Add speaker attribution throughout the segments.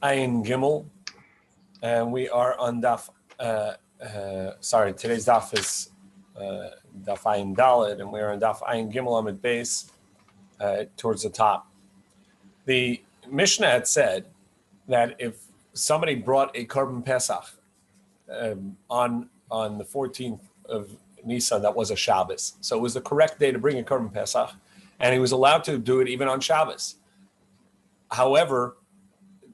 Speaker 1: Ayin Gimel, and we are on Daf. Today's Daf is Daf Ayin Daled, and we are on Daf Ayin Gimel Amid base towards the top. The Mishnah had said that if somebody brought a Korban Pesach on the 14th of Nisan, that was a Shabbos. So it was the correct day to bring a Korban Pesach, and he was allowed to do it even on Shabbos. However,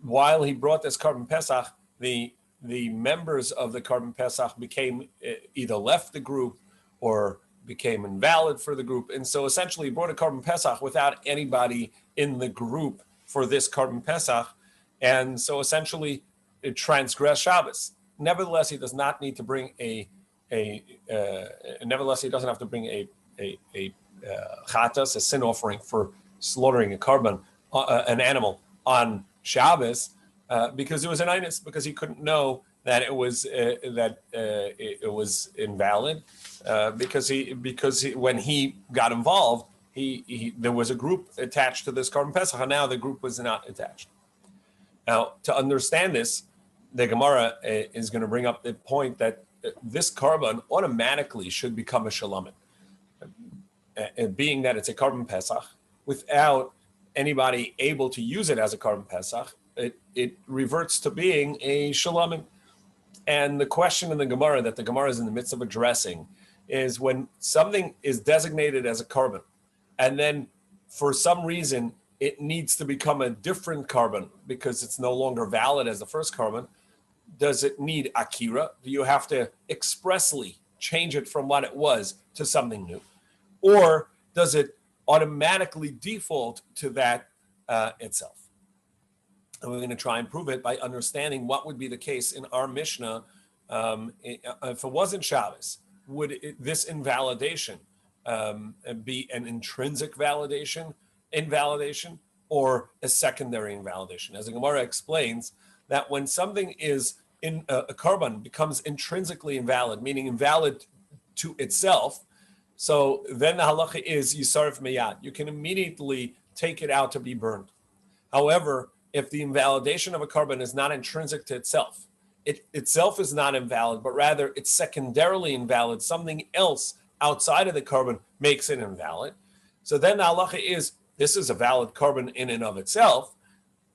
Speaker 1: while he brought this Korban Pesach, the members of the Korban Pesach became either left the group or became invalid for the group. And so essentially he brought a Korban Pesach without anybody in the group for this Korban Pesach. And so essentially it transgressed Shabbos. Nevertheless, he does not need to bring nevertheless, he doesn't have to bring a chatas, a sin offering for slaughtering a korban, an animal on Shabbos, because it was an inus, because he couldn't know that it was invalid, because when he got involved, there was a group attached to this Korban Pesach, and now the group was not attached. Now, to understand this, the Gemara is going to bring up the point that this korban automatically should become a shalamin, being that it's a Korban Pesach, without anybody able to use it as a Korban Pesach, it reverts to being a shalamin. And the question in the Gemara that the Gemara is in the midst of addressing is when something is designated as a korban, and then for some reason it needs to become a different korban because it's no longer valid as the first korban, does it need akira? Do you have to expressly change it from what it was to something new? Or does it automatically default to that itself? And we're going to try and prove it by understanding what would be the case in our Mishnah. If it wasn't Shabbos, would this invalidation be an intrinsic invalidation, or a secondary invalidation? As the Gemara explains, that when something is in a korban becomes intrinsically invalid, meaning invalid to itself, so then the halacha is yisarif meyad. You can immediately take it out to be burned. However, if the invalidation of a korban is not intrinsic to itself, it itself is not invalid, but rather it's secondarily invalid, something else outside of the korban makes it invalid. So then the halacha is, this is a valid korban in and of itself,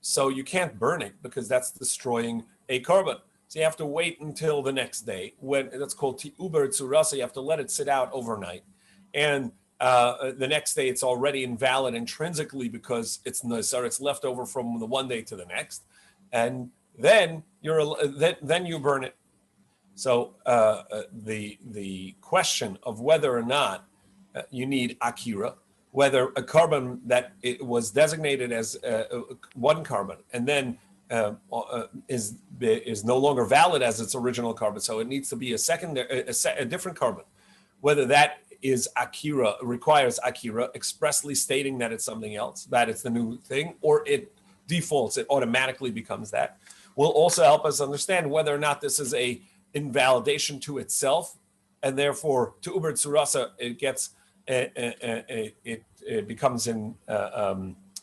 Speaker 1: so you can't burn it because that's destroying a korban. So you have to wait until the next day, when that's called ti'uber tzurasa. You have to let it sit out overnight, and the next day it's already invalid intrinsically because it's nazar, it's left over from the one day to the next, and then you burn it. So the question of whether or not you need akira, whether a korban that it was designated as one korban and then is no longer valid as its original korban, so it needs to be a different korban, whether that is akira, requires akira, expressly stating that it's something else, that it's the new thing, or it defaults, it automatically becomes that, will also help us understand whether or not this is a invalidation to itself, and therefore to uber tzurasa it gets it becomes in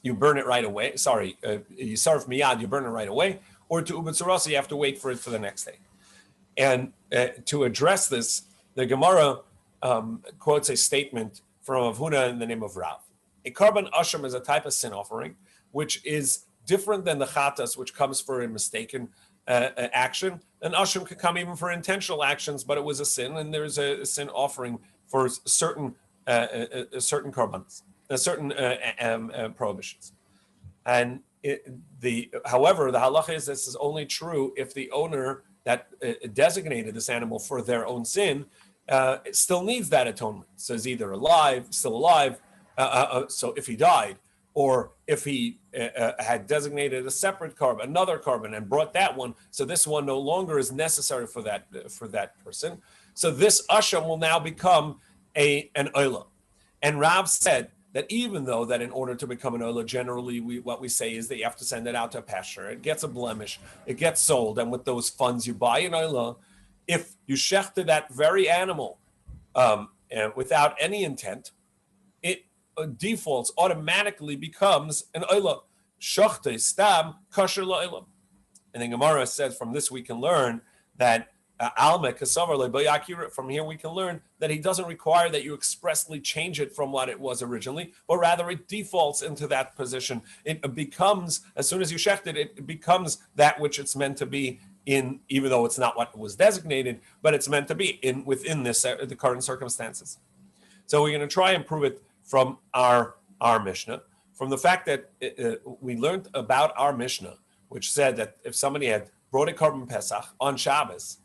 Speaker 1: you burn it right away. You sarf miyad, you burn it right away, or to uber tzurasa you have to wait for it for the next day. And to address this, the Gemara quotes a statement from Rav Huna in the name of Rav. A korban asham is a type of sin offering, which is different than the chatas, which comes for a mistaken action. An asham could come even for intentional actions, but it was a sin, and there's a sin offering for certain korbanos, certain prohibitions. And however, the halacha is this is only true if the owner that designated this animal for their own sin it still needs that atonement. So he's either still alive, so if he died, or if he had designated a separate korban, another korban, and brought that one, so this one no longer is necessary for that person. So this asham will now become an oila. And Rav said that even though that in order to become an oila, generally what we say is that you have to send it out to a pasture. It gets a blemish, it gets sold, and with those funds you buy an oila. If you shechter that very animal and without any intent, it defaults, automatically becomes an oila. Shochte stam kosher la'olam. And then Gemara says from this we can learn that from here we can learn that he doesn't require that you expressly change it from what it was originally, but rather it defaults into that position. It becomes, as soon as you shecht it, it becomes that which it's meant to be in, even though it's not what was designated, but it's meant to be in within this the current circumstances. So we're going to try and prove it from our Mishnah, from the fact that we learned about our Mishnah, which said that if somebody had brought a Korban Pesach on Shabbos,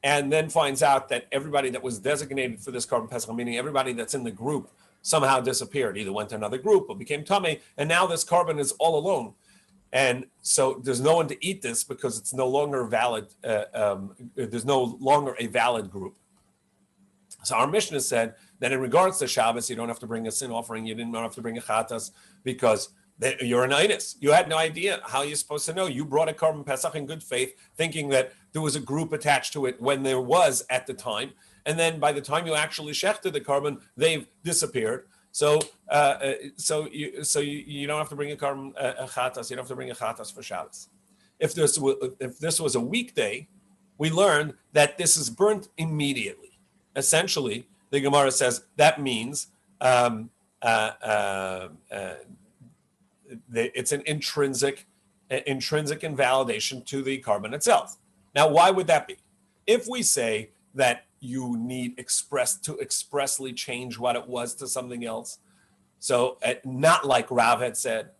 Speaker 1: and then finds out that everybody that was designated for this Korban Pesach, meaning everybody that's in the group, somehow disappeared, either went to another group or became Tameh, and now this Korban is all alone. And so there's no one to eat this because it's no longer valid. There's no longer a valid group. So our Mishnah said that in regards to Shabbos, you don't have to bring a sin offering, you don't have to bring a chatas, because you're an inus. You had no idea how you're supposed to know. You brought a Korban Pesach in good faith, thinking that there was a group attached to it when there was at the time. And then by the time you actually shechted the Korban, they've disappeared. So you don't have to bring a Korban chatas. You don't have to bring a chatas for Shabbos. If this was a weekday, we learned that this is burnt immediately. Essentially, the Gemara says that means it's an intrinsic invalidation to the Korban itself. Now, why would that be? If we say that you need to expressly change what it was to something else, so not like Rav had said,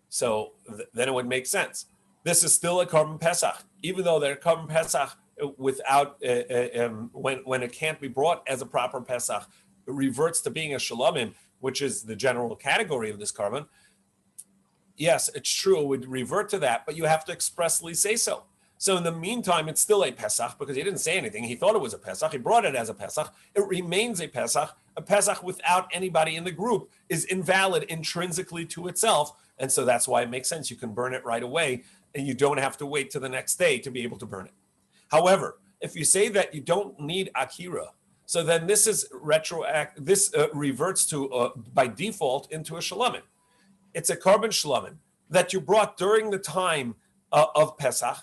Speaker 1: so then it would make sense. This is still a Korban Pesach, even though they're Korban Pesach without when it can't be brought as a proper Pesach, it reverts to being a Shalomim, which is the general category of this Korban. Yes, it's true, it would revert to that, but you have to expressly say so. So in the meantime, it's still a Pesach because he didn't say anything. He thought it was a Pesach. He brought it as a Pesach. It remains a Pesach. A Pesach without anybody in the group is invalid intrinsically to itself. And so that's why it makes sense. You can burn it right away and you don't have to wait to the next day to be able to burn it. However, if you say that you don't need Akira, so then this is retroactive. This reverts to, by default, into a Shalomim. It's a Korban Shalomim that you brought during the time of Pesach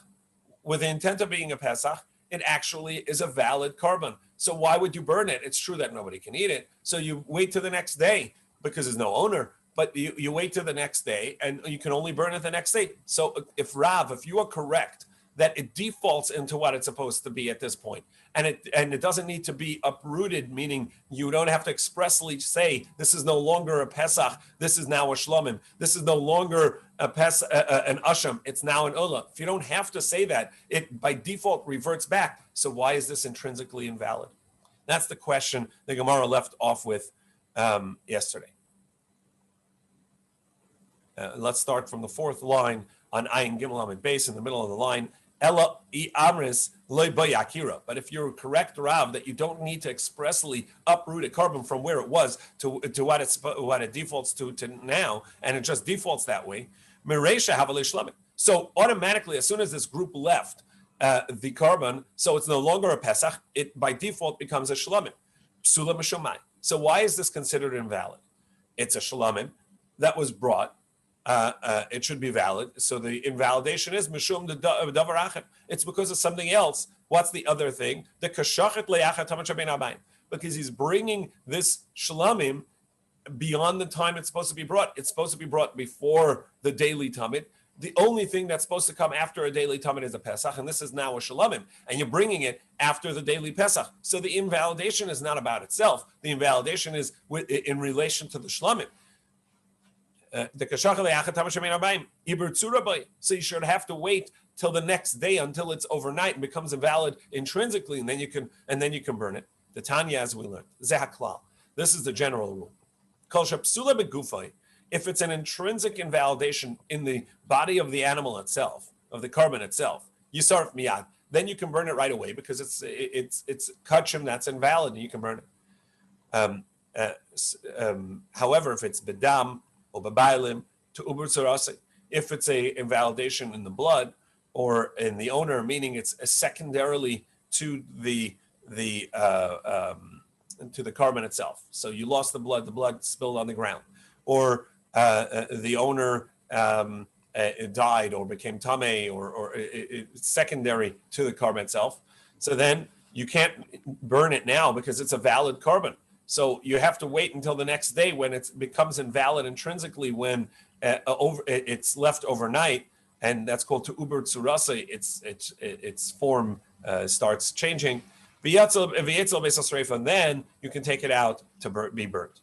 Speaker 1: with the intent of being a Pesach. It actually is a valid Korban. So why would you burn it? It's true that nobody can eat it. So you wait to the next day because there's no owner, but you wait to the next day and you can only burn it the next day. So if you are correct that it defaults into what it's supposed to be at this point, and it doesn't need to be uprooted, meaning you don't have to expressly say this is no longer a Pesach, this is now a Shlomim, this is no longer an Asham, it's now an Ola. If you don't have to say that, it by default reverts back. So why is this intrinsically invalid? That's the question the Gemara left off with yesterday. Let's start from the fourth line on Ayin Gimel Amid Base in the middle of the line. Ella I amris loy bayakira. But if you're correct, Rav, that you don't need to expressly uproot a Korban from where it was to what it defaults to now, and it just defaults that way. Meresha havale shlamim. So automatically, as soon as this group left the Korban, so it's no longer a Pesach. It by default becomes a shlamim. Psula mishomai. So why is this considered invalid? It's a shlamim that was brought. It should be valid. So the invalidation is mishum davar achem. It's because of something else. What's the other thing? The kashachet le'achat tamat shabein abayim. Because he's bringing this shlamim beyond the time it's supposed to be brought. It's supposed to be brought before the daily tamid. The only thing that's supposed to come after a daily tamid is a Pesach, and this is now a shlamim, and you're bringing it after the daily Pesach. So the invalidation is not about itself. The invalidation is in relation to the shlamim. So you should have to wait till the next day until it's overnight and becomes invalid intrinsically, and then you can burn it. The Tanya, as we learned, this is the general rule. If it's an intrinsic invalidation in the body of the animal itself, of the Korban itself, yisarf miyad, then you can burn it right away because it's kachim that's invalid and you can burn it. However, if it's bedam or babailim to ubur tzarase, if it's a invalidation in the blood or in the owner, meaning it's secondarily to the Korban itself. So you lost the blood spilled on the ground, or the owner it died or became tamei or secondary to the carbon itself. So then you can't burn it now because it's a valid carbon. So you have to wait until the next day when it becomes invalid intrinsically, when it's left overnight, and that's called to uber tsurase. Its form starts changing. And then you can take it out to be burnt.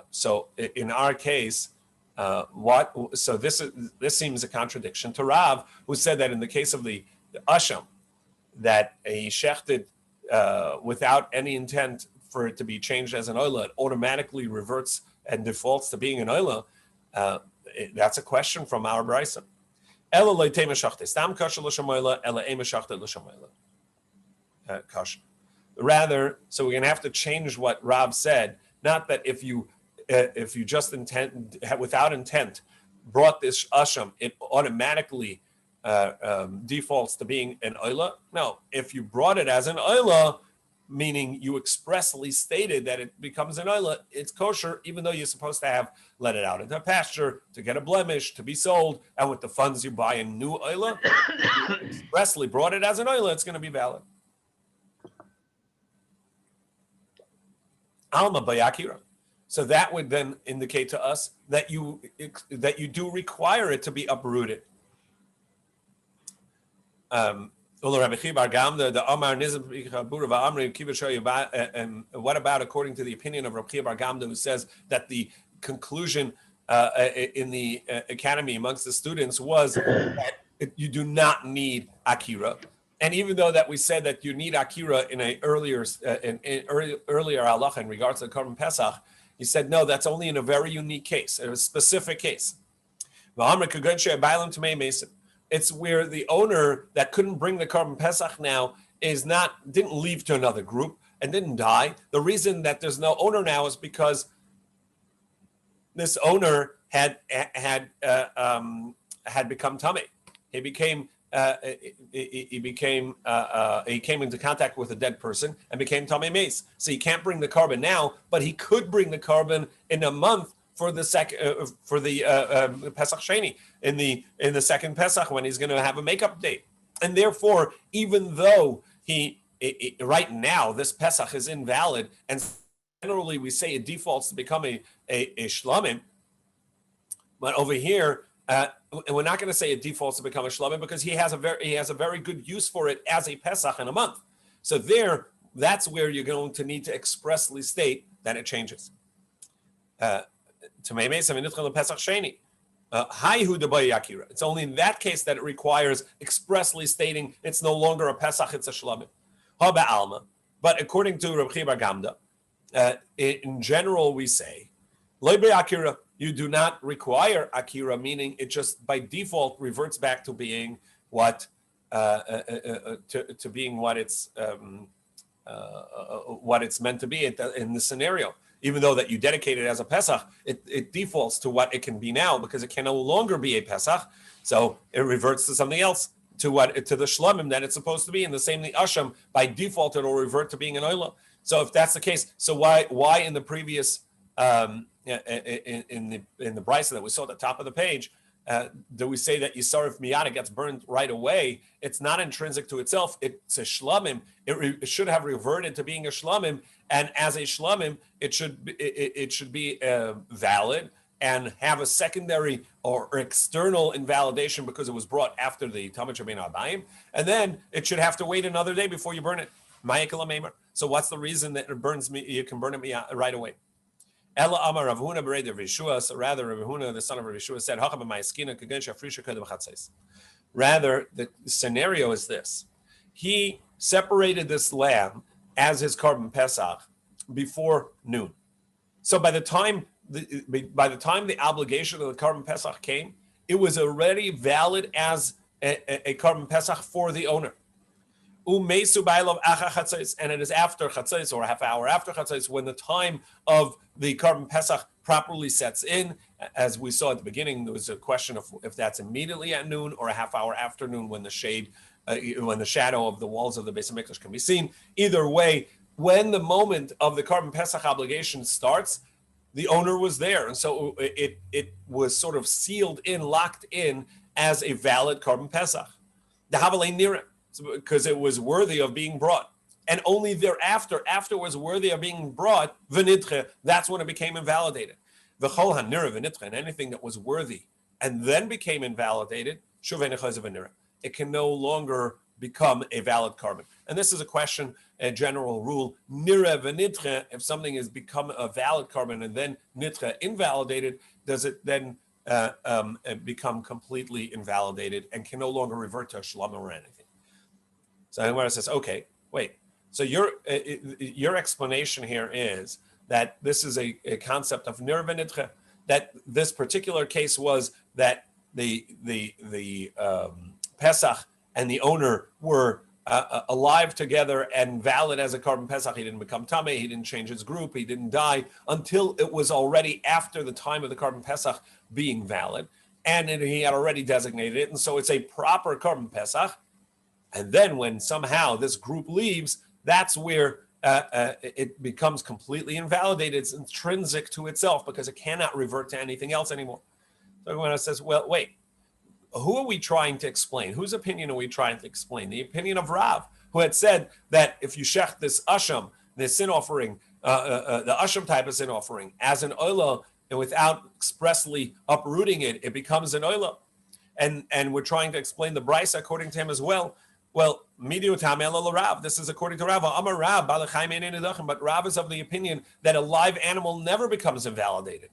Speaker 1: So in our case, so this seems a contradiction to Rav, who said that in the case of the asham, that he shechted without any intent for it to be changed as an oila, it automatically reverts and defaults to being an oila. That's a question from our brisa. Rather, so we're going to have to change what Rav said. Not that if you just without intent brought this asham, it automatically defaults to being an oila. No, if you brought it as an oila, meaning you expressly stated that it becomes an oila, it's kosher, even though you're supposed to have let it out into a pasture to get a blemish to be sold, and with the funds you buy a new oila. If you expressly brought it as an oila, it's going to be valid. Alma bayakira. So that would then indicate to us that you do require it to be uprooted. And what about according to the opinion of Rabbi Tzvi Fischer, who says that the conclusion in the academy amongst the students was that you do not need akira? And even though that we said that you need akira in an earlier halacha in regards to the Korban Pesach, he said no, that's only in a very unique case, a specific case. It's where the owner that couldn't bring the Korban Pesach now didn't leave to another group and didn't die. The reason that there's no owner now is because this owner had become tamei. He came into contact with a dead person and became tamei meis. So he can't bring the carbon now, but he could bring the carbon in a month for the Pesach Sheni, in the second Pesach, when he's going to have a makeup date. And therefore, even though right now this Pesach is invalid, and generally we say it defaults to become a shlamim, but over here we're not going to say it defaults to become a shlamim because he has a very good use for it as a Pesach in a month. So that's where you're going to need to expressly state that it changes. It's only in that case that it requires expressly stating it's no longer a Pesach, it's a shlamim. But according to Rabbi Tzvi Fischer, in general we say, you do not require akira, meaning it just by default reverts back to being what it's meant to be in the scenario. Even though that you dedicate it as a Pesach, it defaults to what it can be now because it can no longer be a Pesach. So it reverts to something else, to the shlamim that it's supposed to be. And the same the asham, by default, it'll revert to being an oila. So if that's the case, so why in the previous in the brisa that we saw at the top of the page, do we say that Yisarif Miyana gets burned right away? It's not intrinsic to itself. It's a shlamim. It should have reverted to being a shlamim, and as a shlamim, it should be valid and have a secondary or external invalidation because it was brought after the Talmud Shabbein Abayim, and then it should have to wait another day before you burn it. So what's the reason that it burns me? You can burn it right away. Ella Amar Rav Huna Berei Rav Yeshua. So rather, Rav Huna, the son of Rav Yeshua, said, rather, the scenario is this: he separated this lamb as his Korban Pesach before noon. So by the time the obligation of the Korban Pesach came, it was already valid as a Korban Pesach for the owner. And it is after Chatzos, or a half hour after Chatzos, when the time of the Korban Pesach properly sets in. As we saw at the beginning, there was a question of if that's immediately at noon or a half hour after noon when the shadow of the walls of the Beis HaMikdash can be seen. Either way, when the moment of the Korban Pesach obligation starts, the owner was there, and so it was sort of sealed in, locked in as a valid Korban Pesach. The Havalei Nira, because it was worthy of being brought. And only thereafter, after it was worthy of being brought, v'nidche, that's when it became invalidated. V'chol hanira v'nidche, and anything that was worthy and then became invalidated, shuvei nechaz v'nira. It can no longer become a valid carbon. And this is a question, a general rule, nira v'nidche, if something has become a valid carbon and then nidche invalidated, does it then become completely invalidated and can no longer revert to a shlama or anything? So Gemara says, okay, wait. So your explanation here is that this is a concept of nir v'nidche, that this particular case was that the Pesach and the owner were alive together and valid as a Korban Pesach. He didn't become Tameh, he didn't change his group, he didn't die until it was already after the time of the Korban Pesach being valid, and he had already designated it, and so it's a proper Korban Pesach. And then when somehow this group leaves, that's where it becomes completely invalidated. It's intrinsic to itself because it cannot revert to anything else anymore. So when it says, well, wait, who are we trying to explain? Whose opinion are we trying to explain? The opinion of Rav, who had said that if you shech this asham, this sin offering, the asham type of sin offering, as an oila, and without expressly uprooting it, it becomes an oila. And we're trying to explain the brisa according to him as well. Well, Rav. This is according to Rav. Amar Rav, but Rav is of the opinion that a live animal never becomes invalidated.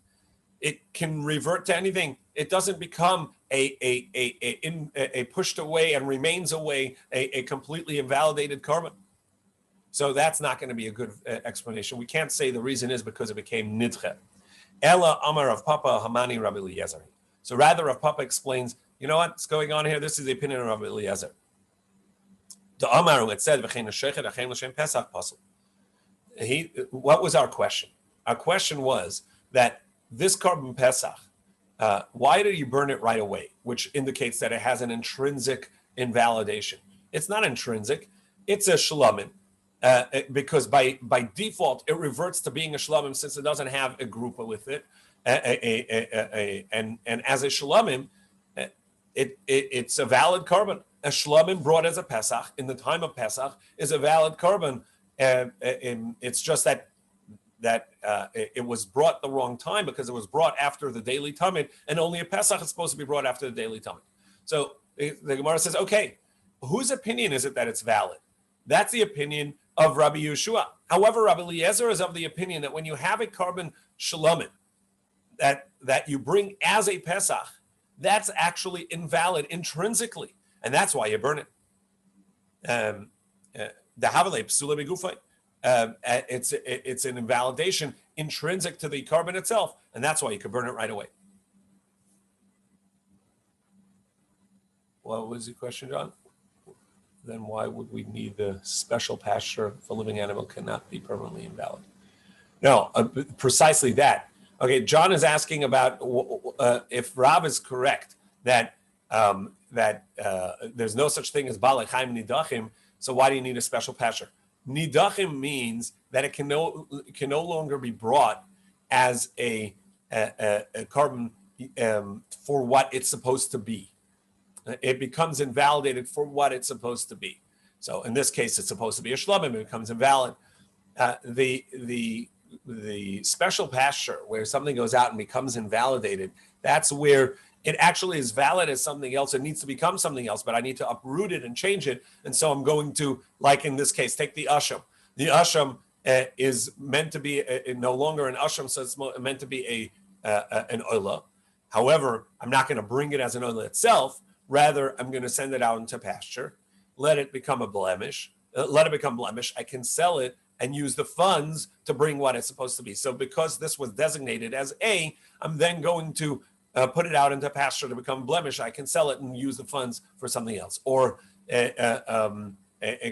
Speaker 1: It can revert to anything. It doesn't become a pushed away and remains away a completely invalidated carbon. So that's not going to be a good explanation. We can't say the reason is because it became nidche. Ella Amar of Papa Hamani Rabbi Eliezer. So rather, Rav Papa explains, you know what's going on here? This is the opinion of Rabbi Eliezer. The Amar, it said, what was our question? Our question was that this Korban Pesach, why did you burn it right away? Which indicates that it has an intrinsic invalidation. It's not intrinsic, it's a shlamim, because by default, it reverts to being a shlamim since it doesn't have a group with it. And as a shlamim, it's a valid carbon. A shlamim brought as a Pesach in the time of Pesach is a valid carbon. It's just that it was brought the wrong time because it was brought after the daily Talmud, and only a Pesach is supposed to be brought after the daily Talmud. So the Gemara says, okay, whose opinion is it that it's valid? That's the opinion of Rabbi Yeshua. However, Rabbi Eliezer is of the opinion that when you have a carbon shlamim that you bring as a Pesach, that's actually invalid intrinsically. And that's why you burn it. The Havalei Psula Begufay. It's an invalidation intrinsic to the carbon itself, and that's why you can burn it right away. What was the question, John? Then why would we need the special pasture if a living animal cannot be permanently invalid? No, precisely that. Okay, John is asking about if Rav is correct that there's no such thing as Balei Chaim Nidachim, so why do you need a special pasture? Nidachim means that it can no longer be brought as a carbon for what it's supposed to be. It becomes invalidated for what it's supposed to be. So in this case, it's supposed to be a shlamim, it becomes invalid. The special pasture where something goes out and becomes invalidated, that's where it actually is valid as something else. It needs to become something else, but I need to uproot it and change it. And so I'm going to, like in this case, take the asham. The asham is meant to be no longer an asham, so it's meant to be an oila. However, I'm not going to bring it as an oila itself. Rather, I'm going to send it out into pasture, let it become a blemish. I can sell it and use the funds to bring what it's supposed to be. So because this was designated as A, I'm then going to put it out into pasture to become blemish. I can sell it and use the funds for something else, or a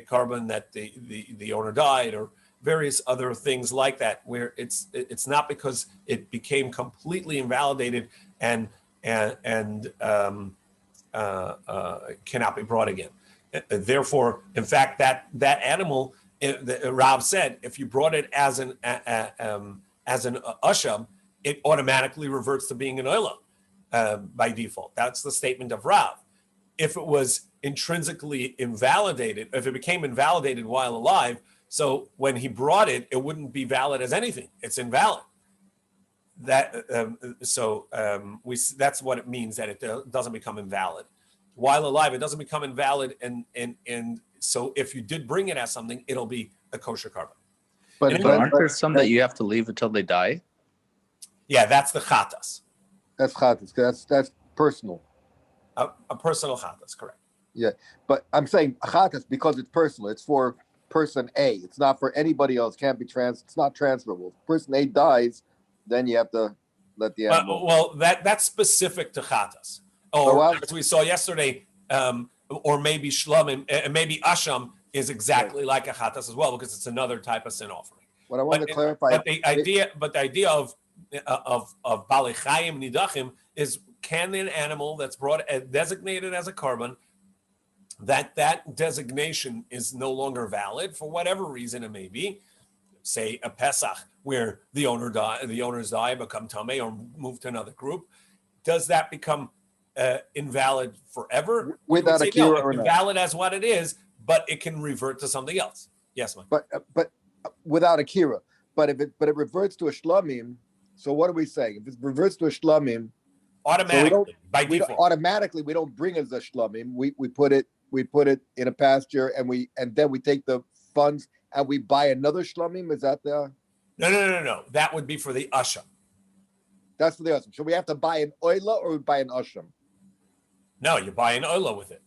Speaker 1: carbon that the owner died, or various other things like that, where it's not because it became completely invalidated and cannot be brought again. Therefore, in fact, that animal, Rav said, if you brought it as an asham, it automatically reverts to being an oila by default. That's the statement of Rav. If it was intrinsically invalidated, if it became invalidated while alive, so when he brought it, it wouldn't be valid as anything. It's invalid. That's what it means, that it doesn't become invalid. While alive, it doesn't become invalid, and so if you did bring it as something, it'll be a kosher carbon.
Speaker 2: But aren't there some that you have to leave until they die?
Speaker 1: Yeah, that's the chatas.
Speaker 3: That's chatas. That's personal.
Speaker 1: A personal chatas, correct.
Speaker 3: Yeah, but I'm saying chatas because it's personal. It's for person A. It's not for anybody else. It's not transferable. If person A dies, then you have to let the animal.
Speaker 1: Well, that's specific to chatas. As we saw yesterday, or maybe shlamim, maybe asham is exactly like a chatas as well, because it's another type of sin offering.
Speaker 3: What I want to clarify,
Speaker 1: but the idea of balei chayim nidachim is, can an animal that's brought designated as a carbon, that designation is no longer valid for whatever reason it may be, say a Pesach where the owners die, become tamei, or move to another group, does that become invalid forever?
Speaker 3: Without a kira or not?
Speaker 1: Invalid as what it is, but it can revert to something else. Yes, Mike.
Speaker 3: But without a kira. But it reverts to a shlamim. So what are we saying? If it reverts to a shlamim,
Speaker 1: automatically, by default,
Speaker 3: automatically we don't bring as a shlamim. We put it in a pasture, and then we take the funds and we buy another shlamim. Is that the?
Speaker 1: No. That would be for the asham.
Speaker 3: That's for the asham. So we have to buy an oila, or we buy an asham?
Speaker 1: No, you buy an oila with it.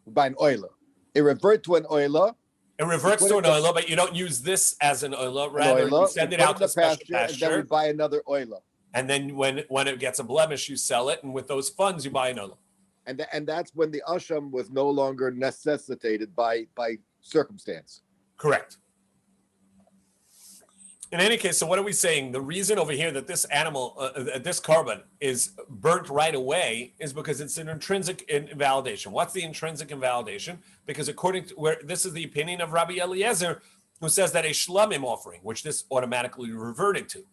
Speaker 3: We buy an oila. It reverts to an oila.
Speaker 1: It reverts to an oila, but you don't use this as an oila. Rather, you send it out to the pasture,
Speaker 3: and then we buy another oila.
Speaker 1: And then when it gets a blemish, you sell it, and with those funds, you buy an oila.
Speaker 3: And that's when the asham was no longer necessitated by circumstance.
Speaker 1: Correct. In any case, so what are we saying? The reason over here that this animal, this carbon is burnt right away is because it's an intrinsic invalidation. What's the intrinsic invalidation? Because according to this is the opinion of Rabbi Eliezer, who says that a shlamim offering, which this automatically reverted to,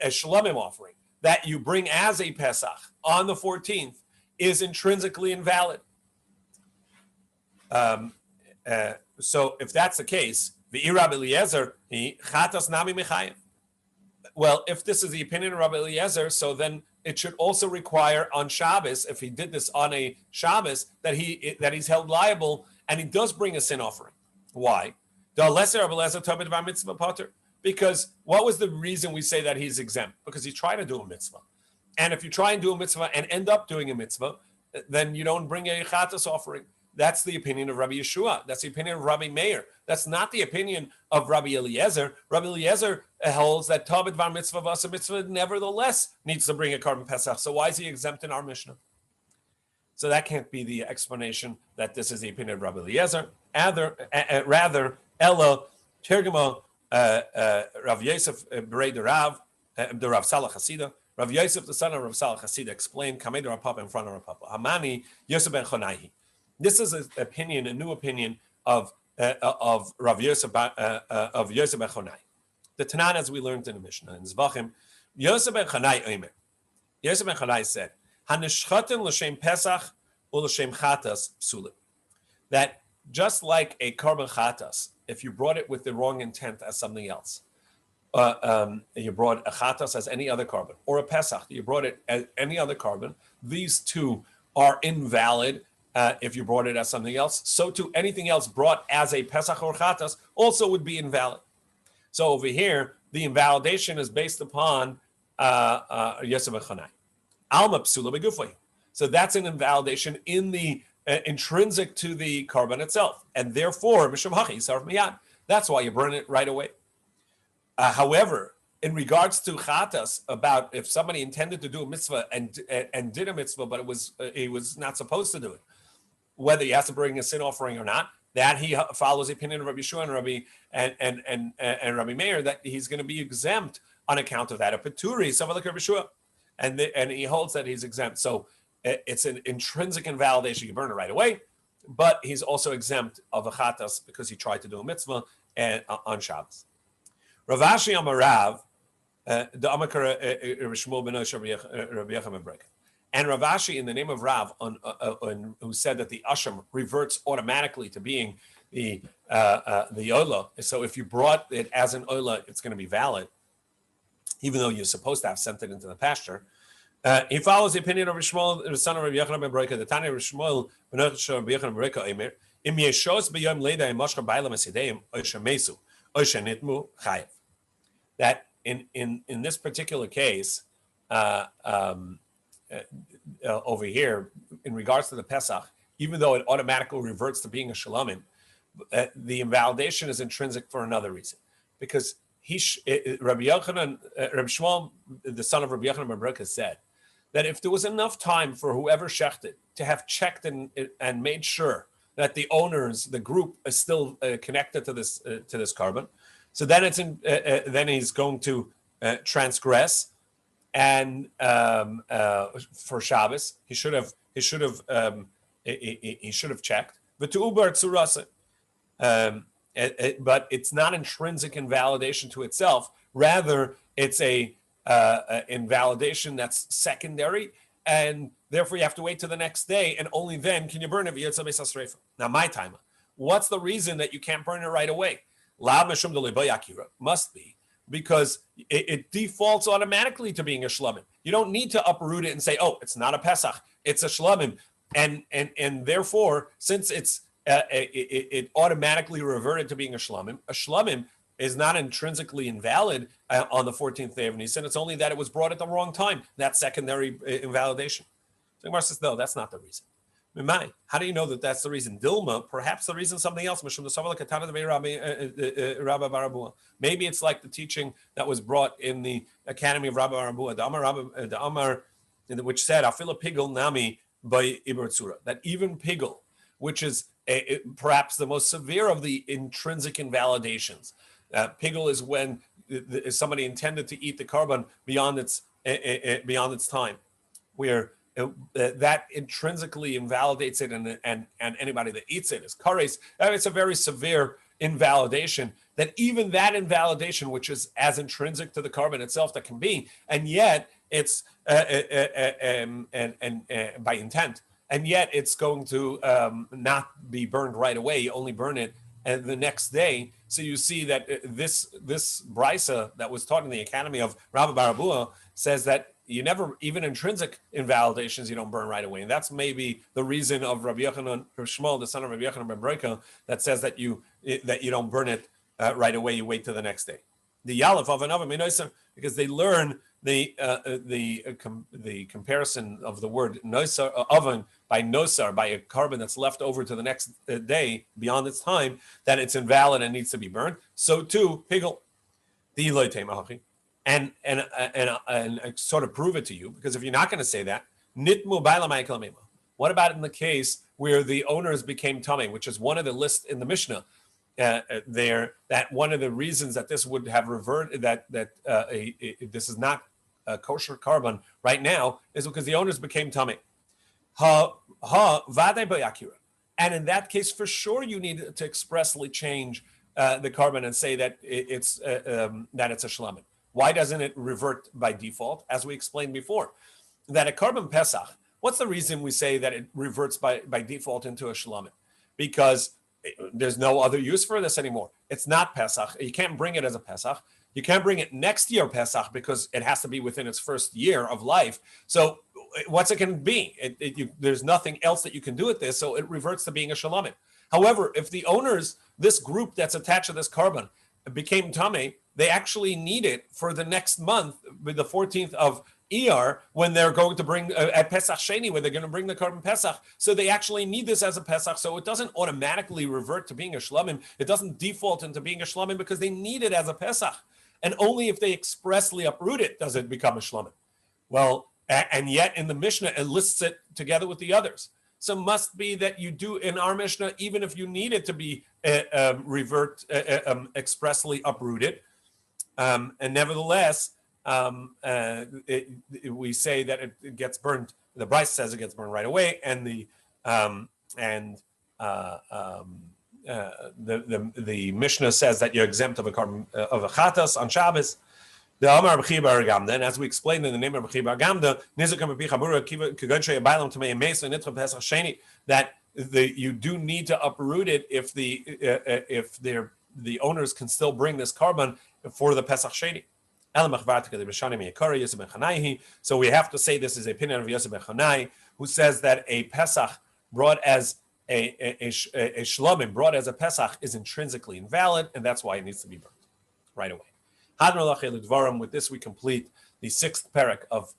Speaker 1: a shlamim offering that you bring as a Pesach on the 14th is intrinsically invalid. So if that's the case, Rabbi Eliezer, chatas nami mechayim. Well, if this is the opinion of Rabbi Eliezer, so then it should also require on Shabbos, if he did this on a Shabbos, that he's held liable, and he does bring a sin offering. Why? Because what was the reason we say that he's exempt? Because he tried to do a mitzvah. And if you try and do a mitzvah and end up doing a mitzvah, then you don't bring a chatas offering. That's the opinion of Rabbi Yeshua. That's the opinion of Rabbi Meir. That's not the opinion of Rabbi Eliezer. Rabbi Eliezer holds that Tabit var mitzvah v'asa mitzvah nevertheless needs to bring a carbon pesach. So why is he exempt in our Mishnah? So that can't be the explanation that this is the opinion of Rabbi Eliezer. Rather, Ella, Tergema, Rav Yosef, Berei the Rav Salah Hasidah. Rav Yosef, the son of Rav Salah Hasidah, explained Kamei de Rav Papa in front of Rav Papa. Hamani Yosef ben Chonaihi. This is an opinion, a new opinion of Rav Yosef ben Chonai. The Tanan, as we learned in the Mishnah in Zvachim, Yosef ben Chonai Omer. Yosef ben Chonai said, "Hanishchatim l'shem Pesach or l'shem Chatas psulim." That just like a carbon Chatas, if you brought it with the wrong intent as something else, you brought a Chatas as any other carbon, or a Pesach, you brought it as any other carbon, these two are invalid. If you brought it as something else, so too anything else brought as a Pesach or Chatas also would be invalid. So over here, the invalidation is based upon Yosef ben Chonai. Alma psula begufay. So that's an invalidation in the intrinsic to the carbon itself, and therefore mishum hachi sarf miyad. That's why you burn it right away. However, in regards to chatas, about if somebody intended to do a mitzvah and did a mitzvah, but he was not supposed to do it, whether he has to bring a sin offering or not, that he follows the opinion of Rabbi Yeshua and Rabbi Meir that he's going to be exempt on account of that. A peturi, someone like Rabbi Yeshua, and he holds that he's exempt. So it's an intrinsic invalidation. You burn it right away, but he's also exempt of a chatas because he tried to do a mitzvah on Shabbos. Rav Ashi Amarav, The Amakar Rishmol ben Rabbi Yochanan ben Breka. And Rav Ashi, in the name of Rav, who said that the Asham reverts automatically to being the Ola. So if you brought it as an Ola, it's going to be valid, even though you're supposed to have sent it into the pasture. He follows the opinion of Rishmol, the son of Rabbi Yochanan ben Breka. The Tanya Rishmol ben Rabbi Yochanan ben Breka, Eimer, Im Yeshos b'yom leida im moshcha b'aylam asideim oisha mesu oisha nitmu chayev. That in this particular case, over here, in regards to the Pesach, even though it automatically reverts to being a shalamim, the invalidation is intrinsic for another reason, because Rabbi Yochanan, Rabbi Shmuel, the son of Rabbi Yochanan ben Breka, said that if there was enough time for whoever shechted to have checked and made sure that the owners, the group, is still connected to this carbon, so then then he's going to transgress, and for Shabbos he should have checked. But it's not intrinsic invalidation to itself. Rather, it's a invalidation that's secondary, and therefore you have to wait till the next day, and only then can you burn it. Now, my time, what's the reason that you can't burn it right away? Must be because it defaults automatically to being a shlamim. You don't need to uproot it and say, oh, it's not a Pesach, it's a shlamim, and therefore, since it automatically reverted to being a shlamim is not intrinsically invalid on the 14th day of Nisan. It's only that it was brought at the wrong time. That's secondary invalidation. So Gemara says, no, that's not the reason. How do you know that that's the reason? Dilma, perhaps the reason something else. Maybe it's like the teaching that was brought in the Academy of Rabbi Barabua, the Amar, which said, Afila Pigel Nami by Ibertsura, that even Pigel, which is perhaps the most severe of the intrinsic invalidations. Pigel is when somebody intended to eat the carbon beyond its time, where that intrinsically invalidates it, and anybody that eats it is kares. It's a very severe invalidation. That even that invalidation, which is as intrinsic to the carbon itself that can be, and yet it's by intent. And yet it's going to not be burned right away. You only burn it the next day. So you see that this brisa that was taught in the Academy of Rabbi Barabua says that you never, even intrinsic invalidations, you don't burn right away. And that's maybe the reason of Rabbi Yochanan, Shmuel, the son of Rabbi Yochanan ben Breka, that says that you don't burn it right away. You wait till the next day. The Yalef of another because they learn the comparison of the word nosar, oven, by nosar, by a carbon that's left over to the next day beyond its time, that it's invalid and needs to be burned. So too, pigel, the eloy and sort of prove it to you, because if you're not going to say that, nitmu bailamai kalamema. What about in the case where the owners became tamei, which is one of the lists in the Mishnah? That one of the reasons that this would have reverted, that this is not a kosher carbon right now, is because the owners became tamei. And in that case, for sure, you need to expressly change the carbon and say that it's a shlamim. Why doesn't it revert by default? As we explained before, that a carbon pesach, what's the reason we say that it reverts by default into a shlamim? Because there's no other use for this anymore. It's not Pesach. You can't bring it as a Pesach. You can't bring it next year Pesach because it has to be within its first year of life. So what's it going to be? There's nothing else that you can do with this, so it reverts to being a shalamim. However, if the owners, this group that's attached to this carbon, became tamei, they actually need it for the next month, with the 14th of Iyar, when they're going to bring at Pesach Sheni, where they're going to bring the carbon Pesach. So they actually need this as a Pesach. So it doesn't automatically revert to being a shlamim. It doesn't default into being a shlamim because they need it as a Pesach. And only if they expressly uproot it does it become a shlamim. Well, and yet in the Mishnah it lists it together with the others. So must be that you do in our Mishnah, even if you need it to be expressly uprooted, and nevertheless. We say that it gets burned. The Bryce says it gets burned right away, and the Mishnah says that you're exempt of a carbon of a chatas on Shabbos. The Amar B'chi Bar Gamda, and as we explained in the name of B'chi Bar Gamda, that you do need to uproot it if the owners can still bring this carbon for the Pesach Sheni. So we have to say this is a opinion of Yosef ben Chanai, who says that a Pesach brought as a shlamim brought as a Pesach is intrinsically invalid, and that's why it needs to be burned right away. With this, we complete the sixth parak of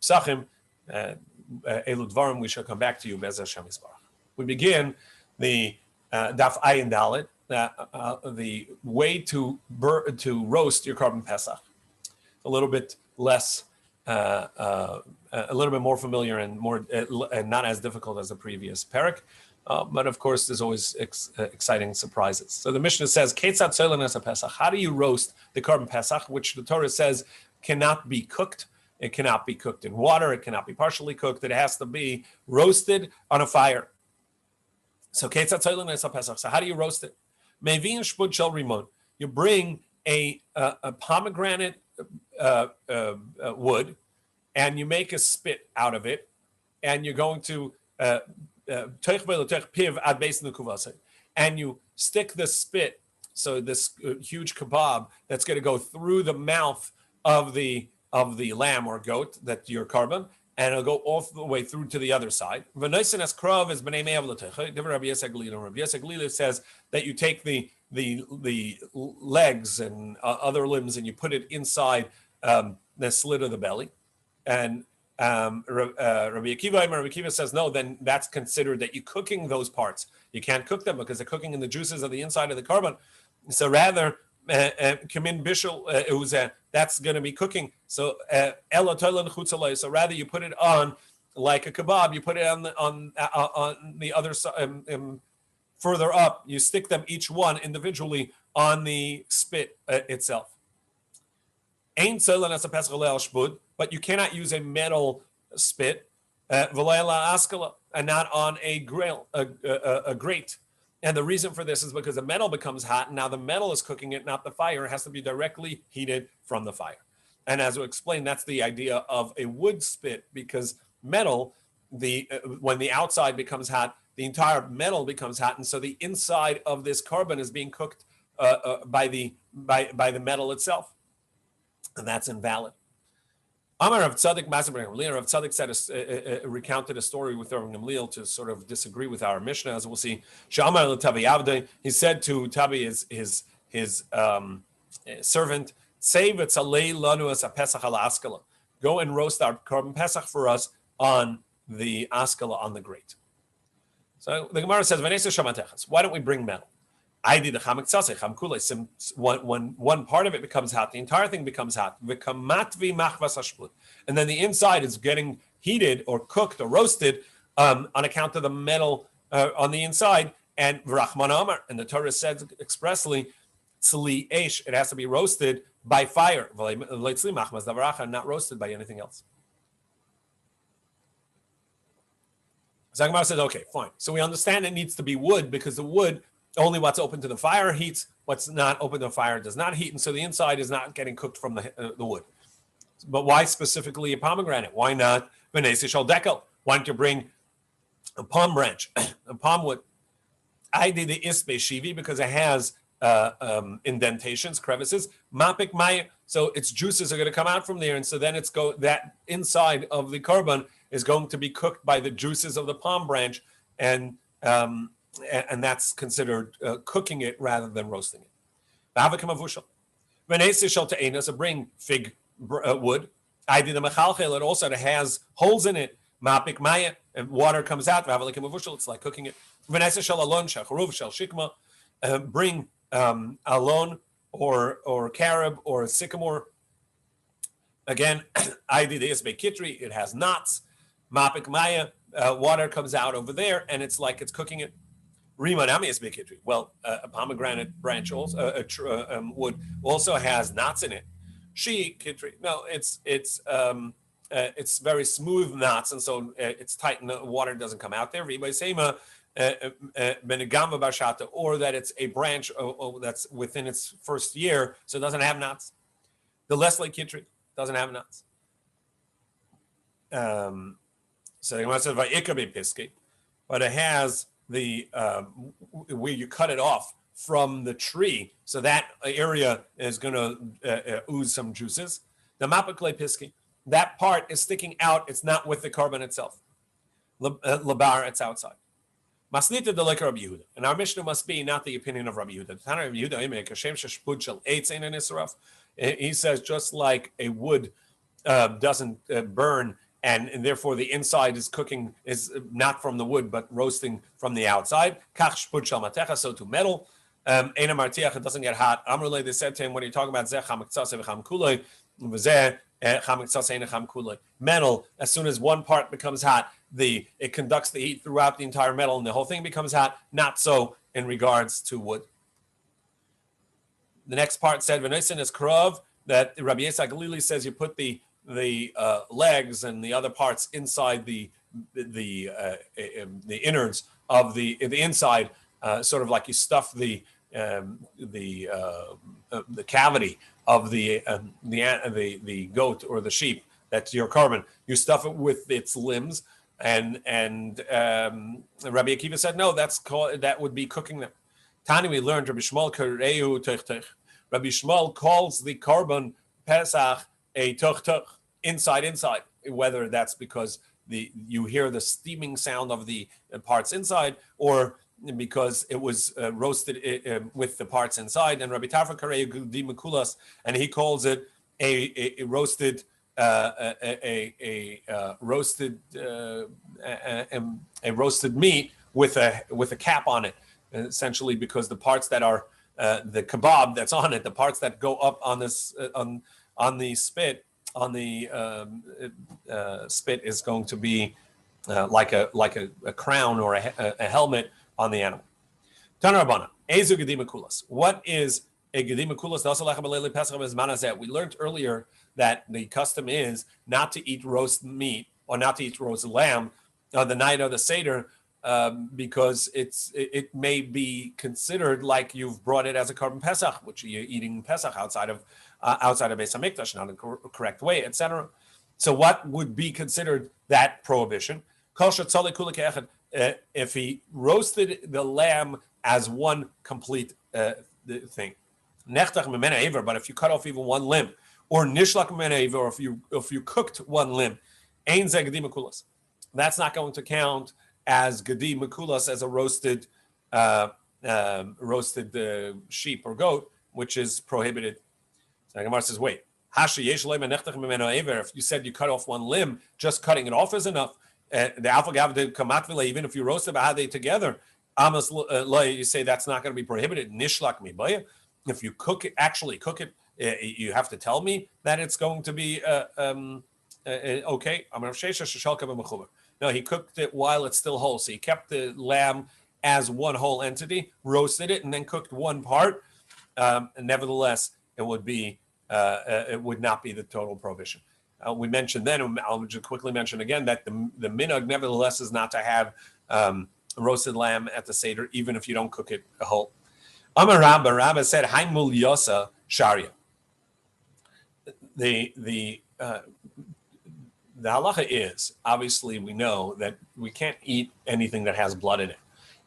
Speaker 1: Pesachim. Elu Dvarim, we shall come back to you, Bez Hashem Yisbarach. We begin the Daf Ayin Dalet, the way to roast your carbon Pesach. A little bit less, a little bit more familiar and more and not as difficult as the previous parak. But of course, there's always exciting surprises. So the Mishnah says, "Ketzat tzolenes Pesach." How do you roast the carbon Pesach, which the Torah says cannot be cooked? It cannot be cooked in water. It cannot be partially cooked. It has to be roasted on a fire. So ketzat tzolenes Pesach. So how do you roast it? Mevin shpud shel rimon. You bring a pomegranate wood, and you make a spit out of it, and you're going to and you stick the spit, so this huge kebab that's going to go through the mouth of the lamb or goat that your carbon, and it'll go all the way through to the other side. Rabbi Tzvi says that you take the legs and other limbs and you put it inside the slit of the belly, and Rabbi Akiva says no, then that's considered that you're cooking those parts. You can't cook them because they're cooking in the juices of the inside of the carbon. So rather, kamin bishul, that's going to be cooking. So so rather you put it on like a kebab. You put it on the other side, further up. You stick them each one individually on the spit itself. But you cannot use a metal spit, and not on a grill, a grate. And the reason for this is because the metal becomes hot, and now the metal is cooking it, not the fire. It has to be directly heated from the fire. And as we explained, that's the idea of a wood spit, because metal, when the outside becomes hot, the entire metal becomes hot, and so the inside of this carbon is being cooked by the metal itself, and that's invalid. Amar Rav Tzadok Maser ben Gamliel. Rav Tzadok said recounted a story with Rav Gamliel to sort of disagree with our Mishnah, as we'll see. Sha'amar l'Tavi Avdei. He said to Tavi, his servant, "Save etzalei lanu as a Pesach al Askala. Go and roast our carbon Pesach for us on the Askala, on the grate." So the Gemara says, "Why don't we bring metal?" When one part of it becomes hot, the entire thing becomes hot. And then the inside is getting heated or cooked or roasted on account of the metal on the inside. And the Torah says expressly, it has to be roasted by fire, not roasted by anything else. Zagmar says, okay, fine. So we understand it needs to be wood, because the wood, only what's open to the fire heats, what's not open to the fire does not heat, and so the inside is not getting cooked from the wood. But why specifically a pomegranate? Why not V'neisi shel dekel? Why don't you bring a palm branch, a palm wood? I did the isbe shivi because it has indentations, crevices. Mapik maya, so its juices are going to come out from there, and so then that inside of the carbon is going to be cooked by the juices of the palm branch, and that's considered cooking it rather than roasting it. So bring fig wood. I did the mechalchel. It also has holes in it. Mapik maya, and water comes out. It's like cooking it. Bring alon or carob or sycamore. Again, I did the isbe kitri. It has knots. Mapik maya, water comes out over there, and it's like it's cooking it. Rimanami is bikitri. Well, a pomegranate branch also, wood also has knots in it. She kitri. No, it's it's very smooth knots, and so it's tight and the water doesn't come out there. Or that it's a branch that's within its first year, so it doesn't have knots. The Leslie Kitri doesn't have knots. So the Gemara says Vayikabe Piski, but it has the where you cut it off from the tree, so that area is going to ooze some juices. The Mapakle Piski, that part is sticking out. It's not with the carbon itself. Labar, it's outside. Masnita the liquor Rabbi Yehuda, and our Mishnah must be not the opinion of Rabbi Yehuda. He says just like a wood doesn't burn, and therefore the inside is cooking is not from the wood but roasting from the outside. So to metal, it doesn't get hot. Amrulay, they said to him, what are you talking about? Metal, as soon as one part becomes hot, it conducts the heat throughout the entire metal, and the whole thing becomes hot. Not so in regards to wood. The next part said, "V'noisen is krov," that Rabbi Yitzhak Galili says you put the legs and the other parts inside the innards of the inside, sort of like you stuff the cavity of the goat or the sheep. That's your carbon. You stuff it with its limbs, and Rabbi Akiva said no. That would be cooking them. Tani, we learned Rabbi Shmuel Kareu Tuchtech. Rabbi Shmuel calls the carbon Pesach a tuchtech, inside. Whether that's because you hear the steaming sound of the parts inside, or because it was roasted with the parts inside. And Rabbi Tarfa Kareu Gudi Mekulas, and he calls it a roasted roasted meat with a cap on it, essentially, because the parts that are the kebab that's on it, the parts that go up on this on the spit spit is going to be like a crown or a helmet on the animal. Tanarabana, Ezu Gedi Mekulas. What is a Gedi Mekulas? We learned earlier that the custom is not to eat roast meat or not to eat roast lamb on the night of the Seder, because it may be considered like you've brought it as a carbon Pesach, which you're eating Pesach outside of Beis Hamikdash, not in a correct way, etc. So what would be considered that prohibition? If he roasted the lamb as one complete thing. But if you cut off even one limb, or nishlak or if you cooked one limb, that's not going to count as gedi mekulas, as a roasted sheep or goat, which is prohibited. So Gemara says, wait, if you said you cut off one limb, just cutting it off is enough. The alpha kamatvile, even if you roast it together, you say that's not going to be prohibited. Nishlak mibaya. If you actually cook it, you have to tell me that it's going to be okay. No, he cooked it while it's still whole. So he kept the lamb as one whole entity, roasted it, and then cooked one part. And nevertheless, it would not be the total prohibition. We mentioned then, and I'll just quickly mention again, that the minhag nevertheless is not to have roasted lamb at the Seder, even if you don't cook it whole. Amar Rabba said, Haimul Yosa Sharia. The halacha is, obviously we know that we can't eat anything that has blood in it.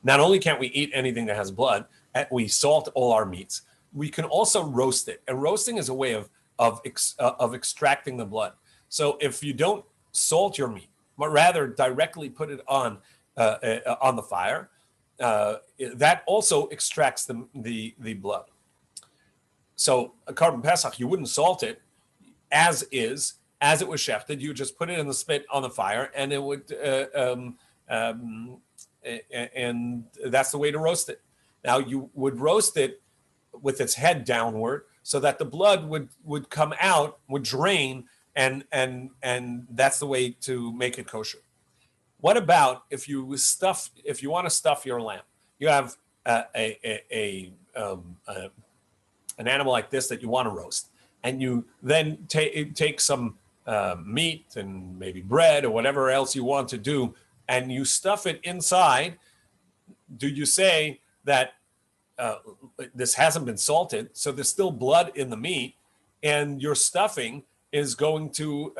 Speaker 1: Not only can't we eat anything that has blood, we salt all our meats. We can also roast it. And roasting is a way of extracting the blood. So if you don't salt your meat, but rather directly put it on the fire, that also extracts the blood. So a carbon Pesach, you wouldn't salt it as is, as it was shechted. You just put it in the spit on the fire, and it would, and that's the way to roast it. Now you would roast it with its head downward, so that the blood would come out, would drain, and that's the way to make it kosher. What about if you want to stuff your lamb? You have an animal like this that you want to roast, and you then take some meat and maybe bread or whatever else you want to do, and you stuff it inside, do you say that this hasn't been salted, so there's still blood in the meat, and your stuffing is going to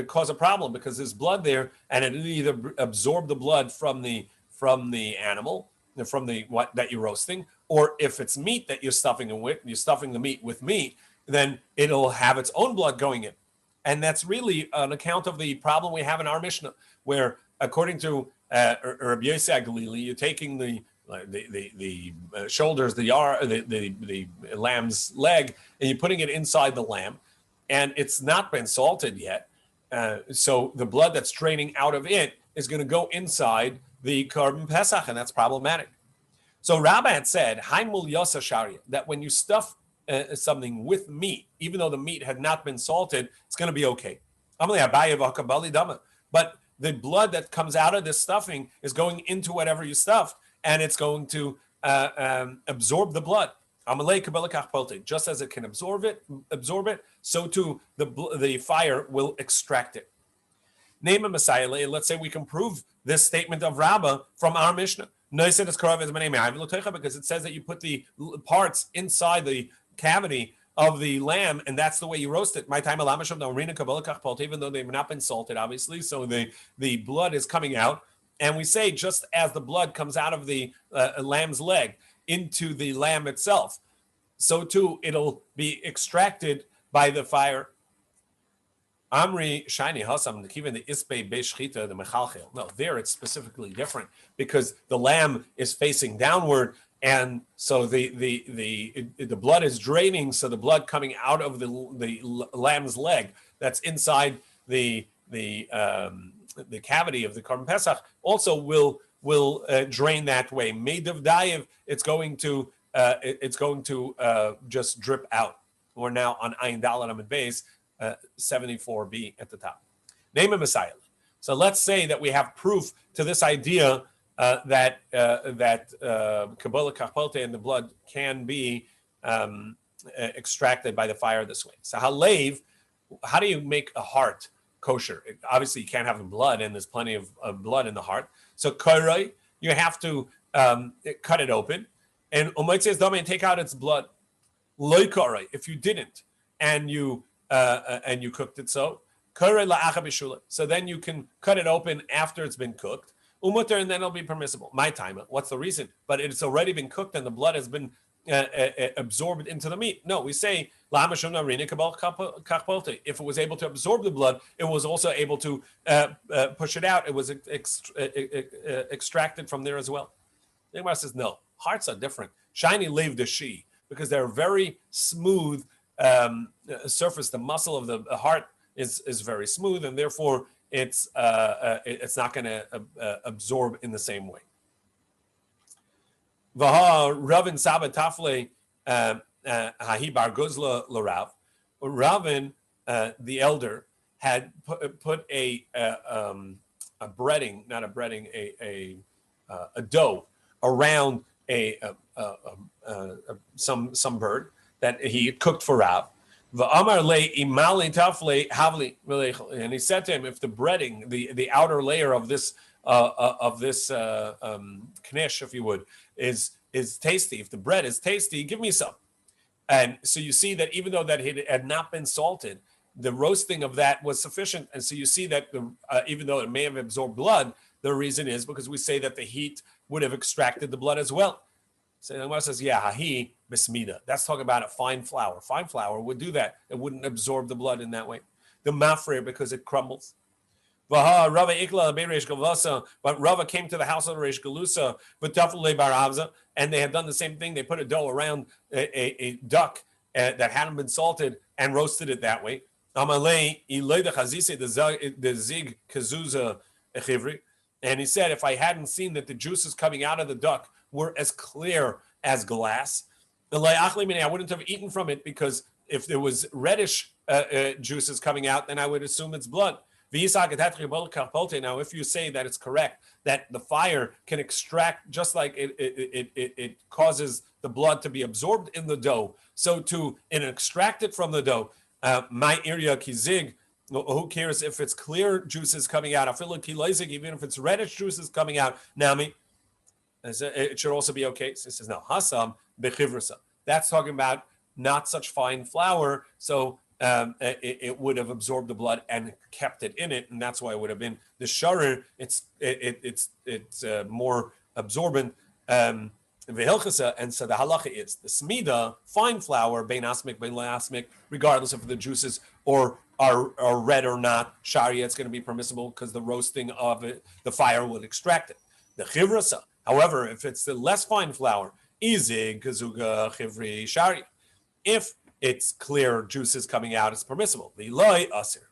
Speaker 1: cause a problem because there's blood there, and it'll either absorb the blood from the animal, from the what that you're roasting, or if it's meat that you're stuffing the meat with meat, then it'll have its own blood going in. And that's really an account of the problem we have in our Mishnah, where according to Rabbi Yossi Galili, you're taking the shoulders, the lamb's leg, and you're putting it inside the lamb, and it's not been salted yet. So the blood that's draining out of it is going to go inside the Korban Pesach, and that's problematic. So Rabbi had said, Haimul Yosa Sharia, that when you stuff something with meat, even though the meat had not been salted, it's going to be okay. But the blood that comes out of this stuffing is going into whatever you stuffed, and it's going to absorb the blood. Just as it can absorb it, so too the fire will extract it. Name a Messiah. Let's say we can prove this statement of Rabbah from our Mishnah. Because it says that you put the parts inside the cavity of the lamb, and that's the way you roast it. My time, even though they've not been salted, obviously, so the blood is coming out. And we say, just as the blood comes out of the lamb's leg into the lamb itself, so too it'll be extracted by the fire. Amri shiny hasam even the isbe beshchita the mechalchel. No, there it's specifically different because the lamb is facing downward, and so the blood is draining. So the blood coming out of the lamb's leg that's inside the cavity of the Korban Pesach also will drain that way. Made of dayev, it's going to just drip out. We're now on Ayin Dalet Amud Beis 74b at the top. Name a Messiah. So let's say that we have proof to this idea that Kabbalah Kachpote and the blood can be extracted by the fire this way. So how do you make a heart kosher? Obviously, you can't have the blood, and there's plenty of blood in the heart. So korei, you have to cut it open, and umaytzes dame, take out its blood. Loy korei, if you didn't, and you cooked it so then you can cut it open after it's been cooked, and then it'll be permissible. My time, what's the reason? But it's already been cooked and the blood has been absorbed into the meat. No, we say if it was able to absorb the blood, it was also able to push it out. It was extracted from there as well. The Gemara says no, hearts are different. Shiny leiv deshi, because they're very smooth surface. The muscle of the heart is very smooth, and therefore it's not going to absorb in the same way. Ravin Saba Tafle Hahi Bar Guzla Larav. Ravin, the elder, had put a dough around some bird that he cooked for Rav. And he said to him, if the breading, the outer layer of this knish, if you would, is tasty, if the bread is tasty, give me some. And so you see that even though that it had not been salted, the roasting of that was sufficient. And so you see that even though it may have absorbed blood, the reason is because we say that the heat would have extracted the blood as well. So the Gemara says, yeah, hahi besmida. That's talking about a fine flour. Fine flour would do that. It wouldn't absorb the blood in that way. The mafre, because it crumbles. But Rava came to the house of Reish Galusa, and they had done the same thing. They put a dough around a duck that hadn't been salted and roasted it that way. And he said, if I hadn't seen that the juices coming out of the duck were as clear as glass, I wouldn't have eaten from it, because if there was reddish juices coming out, then I would assume it's blood. Now, if you say that it's correct, that the fire can extract, just like it causes the blood to be absorbed in the dough, so too, and extract it from the dough. My area kizig Who cares if it's clear juices coming out? Even if it's reddish juices coming out, nami, it should also be okay. So it says no, hasam bechivrasa. That's talking about not such fine flour, so it would have absorbed the blood and kept it in it, and that's why it would have been the sharir. It's more absorbent. Vehilchasa, and so the halacha is the smida, fine flour, bein asmik, bein le'asmik, regardless if the juices are red or not. Sharia, it's going to be permissible because the roasting of it, the fire will extract it. The chivrasa, however, if it's the less fine flour, izig, kazuga, chivri, sharia. If it's clear juices coming out, it's permissible. The loy asir,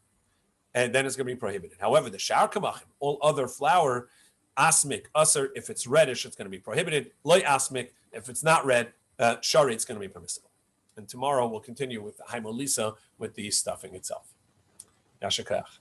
Speaker 1: and then it's going to be prohibited. However, the shar kamachim, all other flour, asmik, asr, if it's reddish, it's going to be prohibited. Loy asmik, if it's not red, shari, it's going to be permissible. And tomorrow we'll continue with the haimolisa, with the stuffing itself. Yashakach.